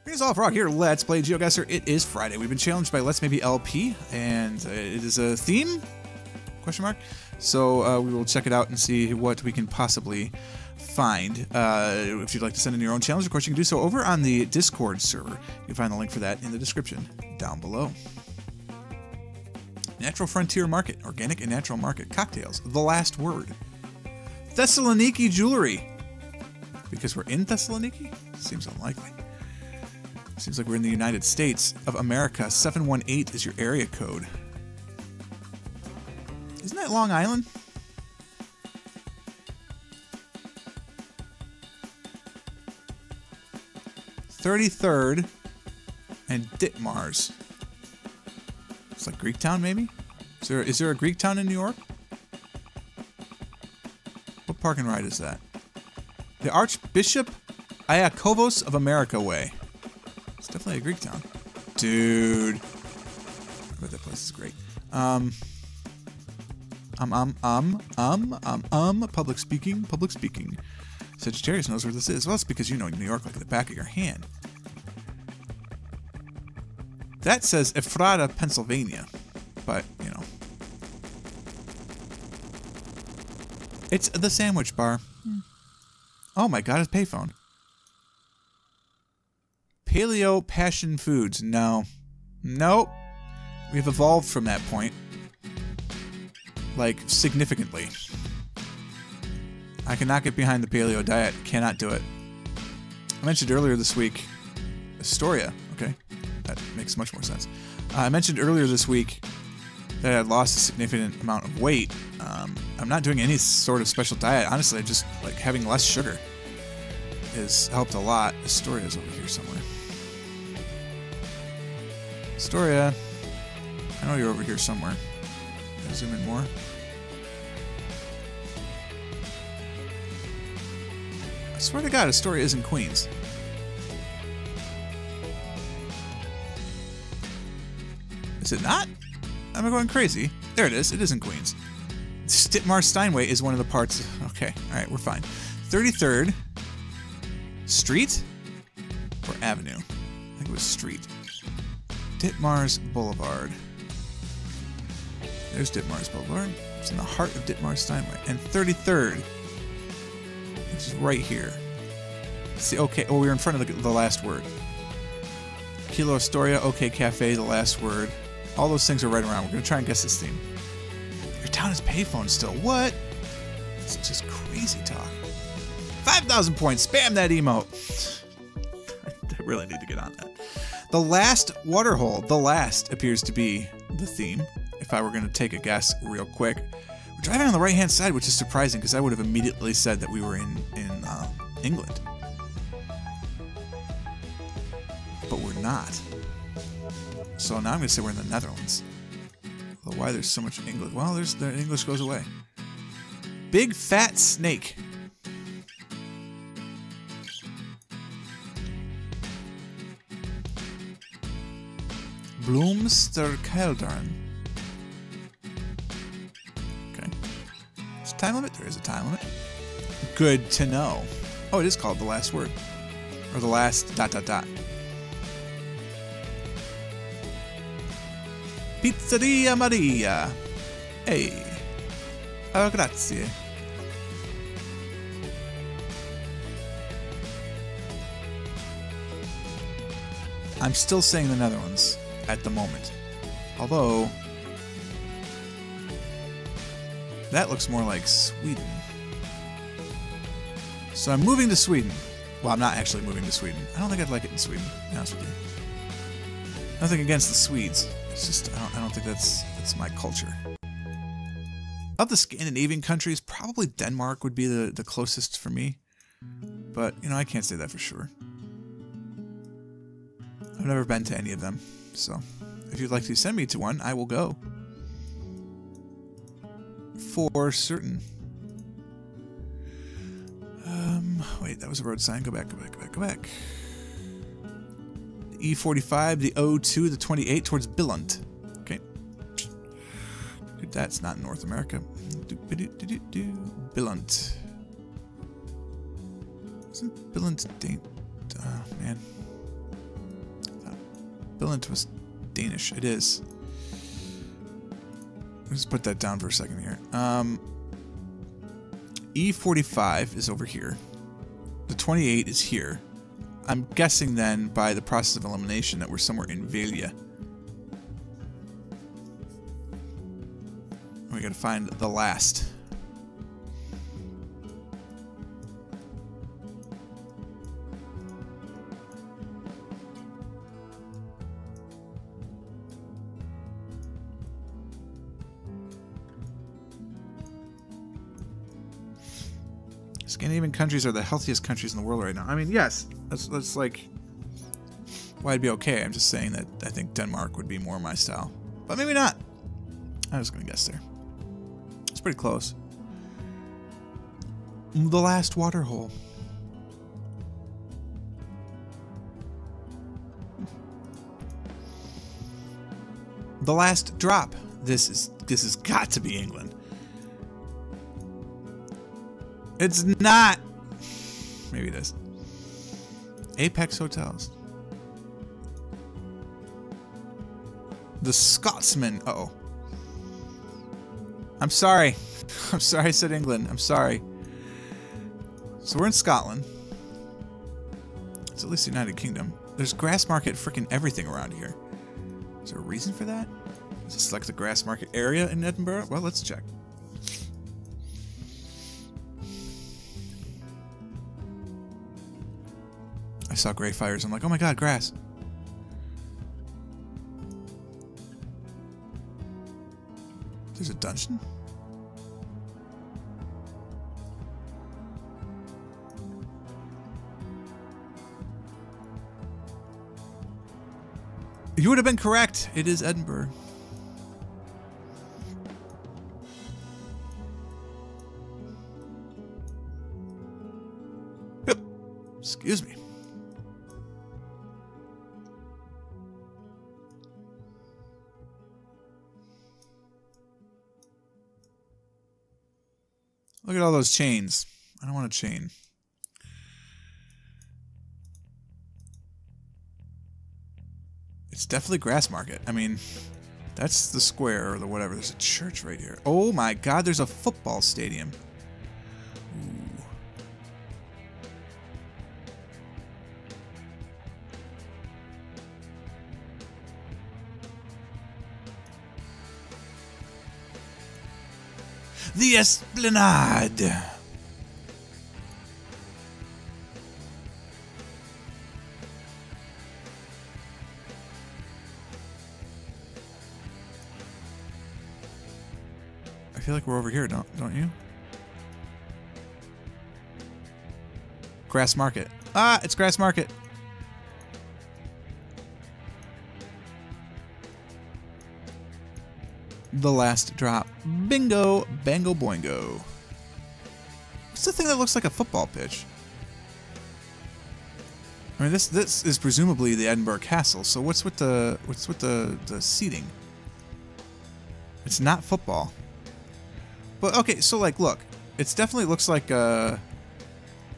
Greetings all, Frog here. Let's play GeoGuessr. It is Friday. We've been challenged by Let's Maybe LP, and it is a theme? Question mark. So we will check it out and see what we can possibly find. If you'd like to send in your own challenge, of course, you can do so over on the Discord server. You can find the link for that in the description down below. Natural Frontier Market. Organic and natural market. Cocktails. The last word. Thessaloniki jewelry. Because we're in Thessaloniki? Seems unlikely. Seems like we're in the United States of America. 718 is your area code. Isn't that Long Island? (33rd) and Ditmars. It's like Greektown, maybe? Is there a Greektown in New York? What park and ride is that? The Archbishop Iakovos of America Way. It's definitely a Greek town. Dude. I bet that place is great. Public speaking. Sagittarius knows where this is. Well, it's because you know New York like the back of your hand. That says Ephrata, Pennsylvania. But, you know. It's the sandwich bar. Oh my god, it's a payphone. Paleo Passion Foods. No. Nope. We've evolved from that point. Like, significantly. I cannot get behind the paleo diet. Cannot do it. I mentioned earlier this week Astoria. Okay. That makes much more sense. I mentioned earlier this week that I had lost a significant amount of weight. I'm not doing any sort of special diet. Honestly, just like having less sugar has helped a lot. Astoria's over here somewhere. Astoria, I know you're over here somewhere. Can I zoom in more? I swear to God, Astoria is in Queens. Is it not? Am I going crazy? There it is. It is in Queens. Ditmar Steinway is one of the parts. Okay, all right, we're fine. 33rd Street or Avenue? I think it was Street. Ditmars Boulevard. There's Ditmars Boulevard. It's in the heart of Ditmar Steinway. And 33rd, which is right here. See, okay. Oh, we're in front of the last word. Kilo Astoria, OK Cafe, the last word. All those things are right around. We're going to try and guess this theme. Your town is payphone still. What? It's just crazy talk. 5,000 points. Spam that emote. I really need to get on that. The last waterhole. The last appears to be the theme. If I were going to take a guess real quick. We're driving on the right-hand side, which is surprising because I would have immediately said that we were in England. But we're not. So now I'm going to say we're in the Netherlands. Well, why there's so much English? Well, the English goes away. Big fat snake. Bloemsterkelderen. Okay. Is there a time limit? There is a time limit. Good to know. Oh, it is called the last word. Or the last ... Pizzeria Maria. Hey. Oh, grazie. I'm still saying the Netherlands at the moment. Although, that looks more like Sweden. So I'm moving to Sweden. Well, I'm not actually moving to Sweden. I don't think I'd like it in Sweden, to be honest with you. Nothing against the Swedes. It's just, I don't think that's my culture. Of the Scandinavian countries, probably Denmark would be the closest for me. But, you know, I can't say that for sure. I've never been to any of them. So, if you'd like to send me to one, I will go. For certain. Wait, that was a road sign. Go back. The E45, the O2, the 28 towards Billund. Okay. That's not North America. Billund. Isn't Billund... man. Billund was Danish. It is. Let's put that down for a second here. E45 is over here. The 28 is here. I'm guessing then by the process of elimination that we're somewhere in Velia. We gotta find the last. Scandinavian countries are the healthiest countries in the world right now. I mean, yes, that's like why it'd be okay. I'm just saying that I think Denmark would be more my style, but maybe not. I was gonna guess there. It's pretty close. The last water hole. The last drop. This has got to be England. It's not. Maybe it is. Apex Hotels. The Scotsman. Uh-oh. I'm sorry. I'm sorry I said England. I'm sorry. So we're in Scotland. It's at least the United Kingdom. There's grass market freaking everything around here. Is there a reason for that? Is this like the grass market area in Edinburgh? Well, let's check. I saw gray fires. I'm like, oh my god, grass. There's a dungeon? You would have been correct. It is Edinburgh. Yep. Excuse me. Look at all those chains. I don't want a chain. It's definitely grass market. I mean, that's the square or the whatever. There's a church right here. Oh my god, there's a football stadium. Ooh. The Esplanade. I feel like we're over here, don't you? Grass Market. Ah, it's Grass Market. The last drop. Bingo, bango, boingo. What's the thing that looks like a football pitch? I mean, this is presumably the Edinburgh Castle. So what's with the seating? It's not football. But okay, so like, look, it definitely looks like I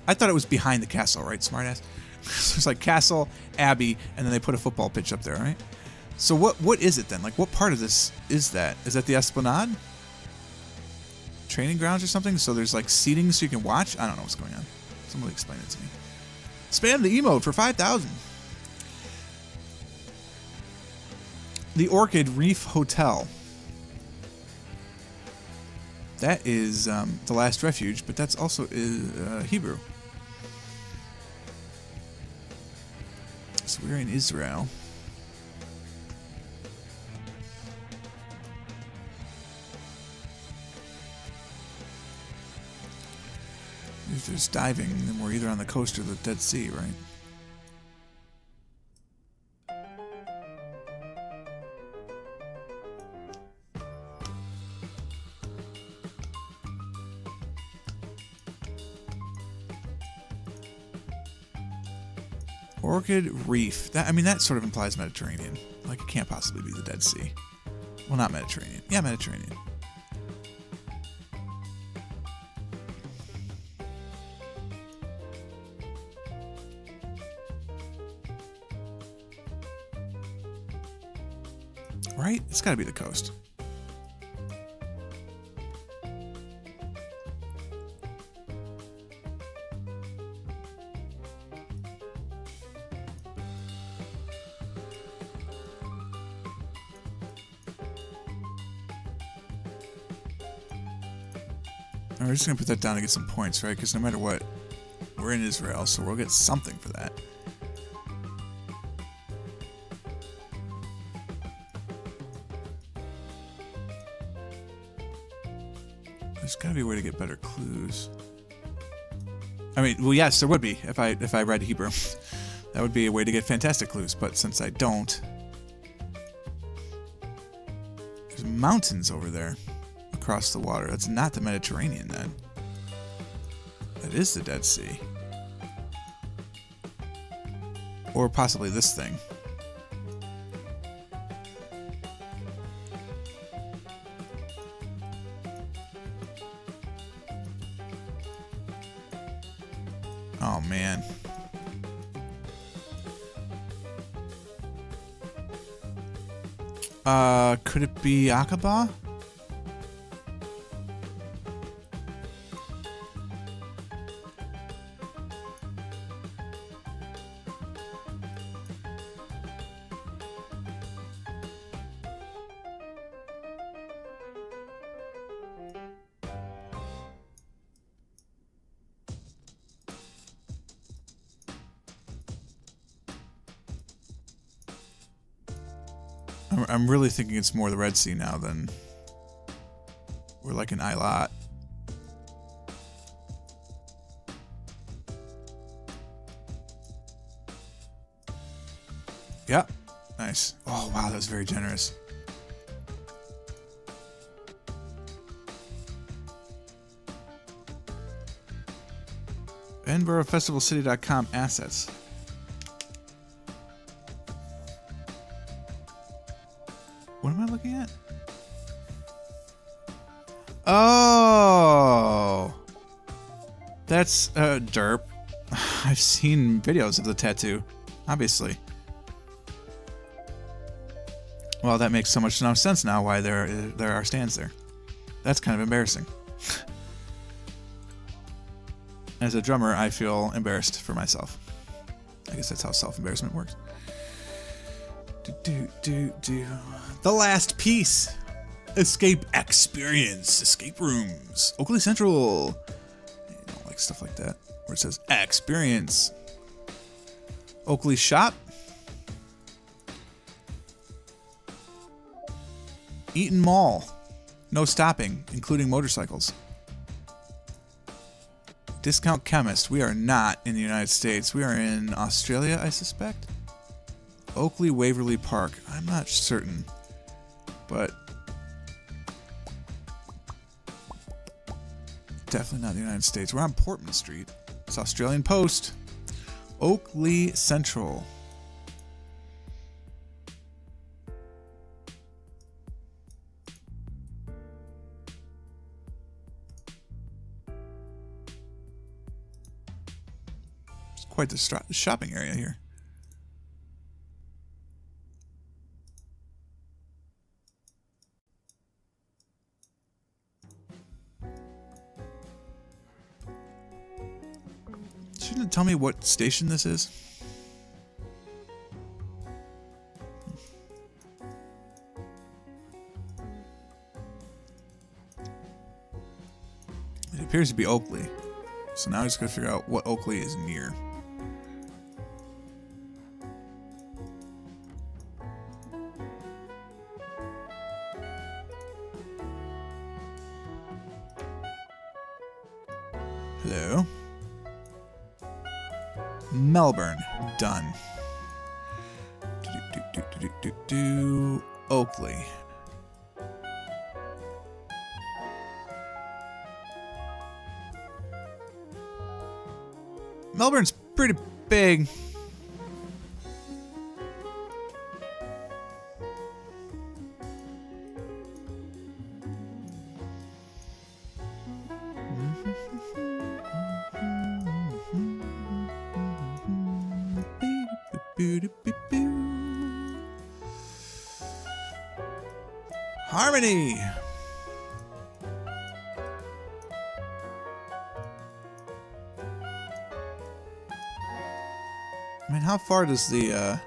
thought it was behind the castle, right, smartass? So it's like castle, abbey, and then they put a football pitch up there, right? So what is it then? Like, what part of this is that? Is that the Esplanade? Training grounds or something? So there's like seating so you can watch? I don't know what's going on. Somebody explain it to me. Spam the emote for 5,000. The Orchid Reef Hotel. That is the last refuge, but that's also Hebrew. So we're in Israel. If there's diving, then we're either on the coast or the Dead Sea, right? Orchid Reef. That, I mean, that sort of implies Mediterranean. Like, it can't possibly be the Dead Sea. Well, not Mediterranean. Yeah, Mediterranean. Right? It's got to be the coast. And we're just going to put that down to get some points, right? Because no matter what, we're in Israel, so we'll get something for that. There's got to be a way to get better clues. I mean, well, yes, there would be if I read Hebrew. That would be a way to get fantastic clues, but since I don't, there's mountains over there across the water. That's not the Mediterranean, then. That is the Dead Sea. Or possibly this thing. Oh, man. Could it be Aqaba? I'm really thinking it's more the Red Sea now than we're like an Eilat. Yep. Nice. Oh, wow, that was very generous. EdinburghFestivalCity.com assets. What am I looking at? Oh, that's derp. I've seen videos of the tattoo, obviously. Well, that makes so much no sense now why there are stands there. That's kind of embarrassing. As a drummer, I feel embarrassed for myself. I guess that's how self-embarrassment works. The last piece. Escape experience. Escape rooms. Oakley Central. I don't like stuff like that. Where it says experience. Oakley Shop. Eaton Mall. No stopping, including motorcycles. Discount Chemist. We are not in the United States. We are in Australia, I suspect. Oakley Waverly Park. I'm not certain, but definitely not the United States. We're on Portman Street. It's Australian Post. Oakley Central. It's quite the shopping area here. Shouldn't it tell me what station this is? It appears to be Oakley. So now I just gotta figure out what Oakley is near. Hello. Melbourne. Done. Oakley. Melbourne's pretty big. Harmony! I mean, how far does the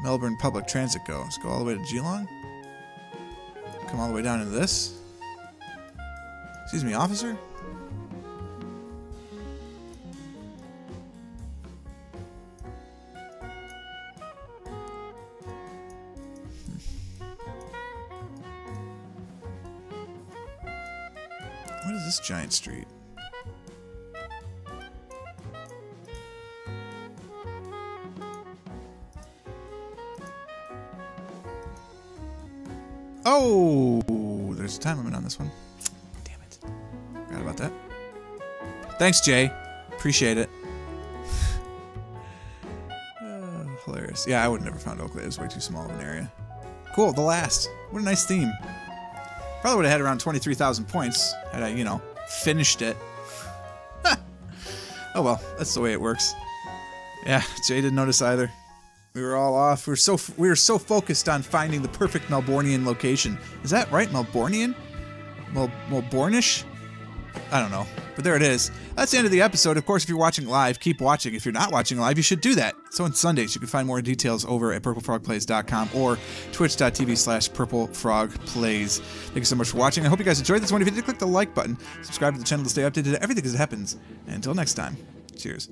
Melbourne Public Transit go? Does it go all the way to Geelong? Come all the way down into this? Excuse me, officer? What is this giant street? Oh, there's a time limit on this one. Damn it. Forgot about that. Thanks, Jay. Appreciate it. Hilarious. Yeah, I would have never found Oakley. It was way too small of an area. Cool, the last. What a nice theme. Probably would have had around 23,000 points had I, you know, finished it. Oh well, that's the way it works. Yeah, Jay didn't notice either. We were all off. We were so focused on finding the perfect Melbourneian location. Is that right? Melbourneian? Melbourneish? I don't know. But there it is. That's the end of the episode. Of course, if you're watching live, keep watching. If you're not watching live, you should do that. So on Sundays, you can find more details over at PurpleFrogPlays.com or twitch.tv/PurpleFrogPlays. Thank you so much for watching. I hope you guys enjoyed this one. If you did, click the like button. Subscribe to the channel to stay updated to everything as it happens. And until next time, cheers.